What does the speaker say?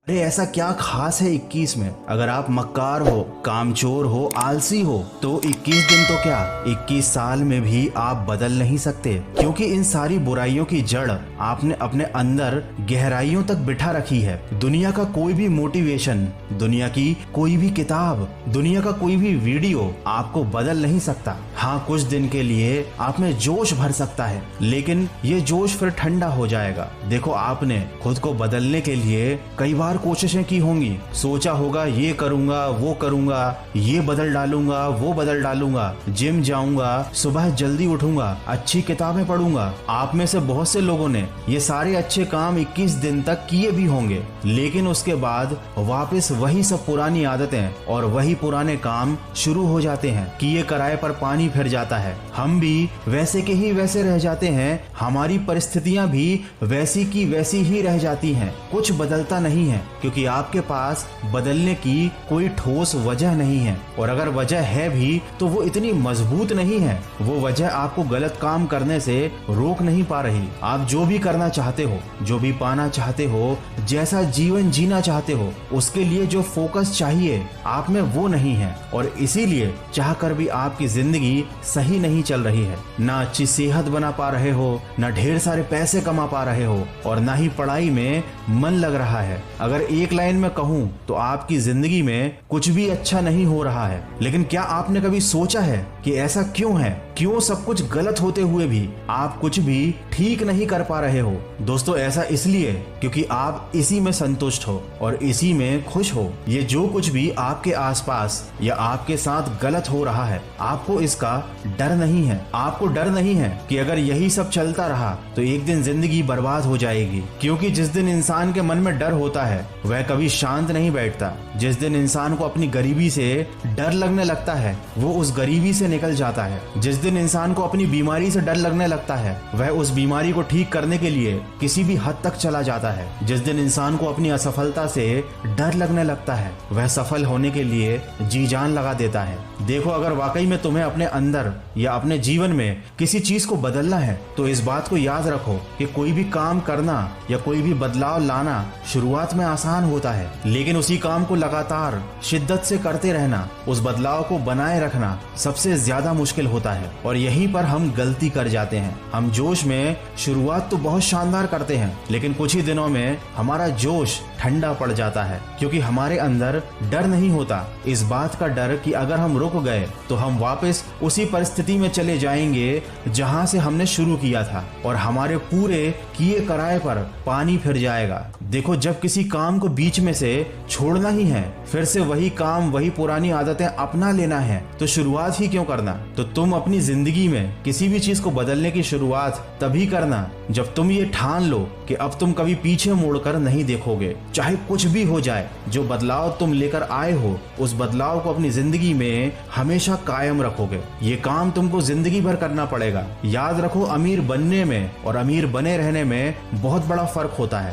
अरे ऐसा क्या खास है 21 में? अगर आप मक्कार हो, कामचोर हो, आलसी हो तो 21 दिन तो क्या 21 साल में भी आप बदल नहीं सकते, क्योंकि इन सारी बुराइयों की जड़ आपने अपने अंदर गहराइयों तक बिठा रखी है। दुनिया का कोई भी मोटिवेशन, दुनिया की कोई भी किताब, दुनिया का कोई भी वीडियो आपको बदल नहीं सकता। हाँ, कुछ दिन के लिए आप में जोश भर सकता है, लेकिन ये जोश फिर ठंडा हो जाएगा। देखो, आपने खुद को बदलने के लिए कई बार कोशिशें की होंगी, सोचा होगा ये करूंगा, वो करूंगा, ये बदल डालूंगा, वो बदल डालूंगा, जिम जाऊंगा, सुबह जल्दी उठूंगा, अच्छी किताबें पढ़ूंगा। आप में से बहुत से लोगों ने ये सारे अच्छे काम 21 दिन तक किए भी होंगे, लेकिन उसके बाद वापस वही सब पुरानी आदतें और वही पुराने काम शुरू हो जाते हैं। किए कराए पर पानी फिर जाता है। हम भी वैसे के ही वैसे रह जाते हैं, हमारी परिस्थितियां भी वैसी की वैसी ही रह जाती हैं। कुछ बदलता नहीं है, क्योंकि आपके पास बदलने की कोई ठोस वजह नहीं है, और अगर वजह है भी तो वो इतनी मजबूत नहीं है। वो वजह आपको गलत काम करने से रोक नहीं पा रही। आप जो भी करना चाहते हो, जो भी पाना चाहते हो, जैसा जीवन जीना चाहते हो, उसके लिए जो फोकस चाहिए आप में वो नहीं है, और इसीलिए चाहकर भी आपकी जिंदगी सही नहीं चल रही है। ना अच्छी सेहत बना पा रहे हो, ना ढेर सारे पैसे कमा पा रहे हो, और ना ही पढ़ाई में मन लग रहा है। अगर एक लाइन में कहूं तो आपकी जिंदगी में कुछ भी अच्छा नहीं हो रहा है। लेकिन क्या आपने कभी सोचा है कि ऐसा क्यों है? क्यों सब कुछ गलत होते हुए भी आप कुछ भी ठीक नहीं कर पा रहे हो? दोस्तों, ऐसा इसलिए क्योंकि आप इसी में संतुष्ट हो और इसी में खुश हो। ये जो कुछ भी आपके आसपास या आपके साथ गलत हो रहा है, आपको इसका डर नहीं है। आपको डर नहीं है कि अगर यही सब चलता रहा तो एक दिन जिंदगी बर्बाद हो जाएगी, क्योंकि जिस दिन इंसान के मन में डर होता है वह कभी शांत नहीं बैठता। जिस दिन इंसान को अपनी गरीबी से डर लगने लगता है वो उस गरीबी से निकल जाता है। जिस दिन इंसान को अपनी बीमारी से डर लगने लगता है वह उस बीमारी को ठीक करने के लिए किसी भी हद तक चला जाता है। जिस दिन इंसान को अपनी असफलता से डर लगने लगता है वह सफल होने के लिए जी जान लगा देता है। देखो, अगर वाकई में तुम्हें अपने अंदर या अपने जीवन में किसी चीज को बदलना है तो इस बात को याद रखो कि कोई भी काम करना या कोई भी बदलाव लाना शुरुआत में आसान होता है, लेकिन उसी काम को लगातार शिद्दत से करते रहना, उस बदलाव को बनाए रखना सबसे ज्यादा मुश्किल होता है। और यहीं पर हम गलती कर जाते हैं। हम जोश में शुरुआत तो बहुत शानदार करते हैं, लेकिन कुछ ही दिनों में हमारा जोश ठंडा पड़ जाता है, क्योंकि हमारे अंदर डर नहीं होता। इस बात का डर कि अगर हम रुक गए तो हम वापस उसी परिस्थिति में चले जाएंगे जहां से हमने शुरू किया था, और हमारे पूरे किए कराए पर पानी फिर जाएगा। देखो, जब किसी काम को बीच में से छोड़ना ही है, फिर से वही काम, वही पुरानी आदतें अपना लेना है, तो शुरुआत ही क्यों करना? तो तुम अपनी जिंदगी में किसी भी चीज को बदलने की शुरुआत तभी करना जब तुम ये ठान लो कि अब तुम कभी पीछे मुड़कर नहीं देखोगे। चाहे कुछ भी हो जाए, जो बदलाव तुम लेकर आए हो उस बदलाव को अपनी जिंदगी में हमेशा कायम रखोगे। ये काम तुमको जिंदगी भर करना पड़ेगा। याद रखो, अमीर बनने में और अमीर बने रहने में बहुत बड़ा फर्क होता है।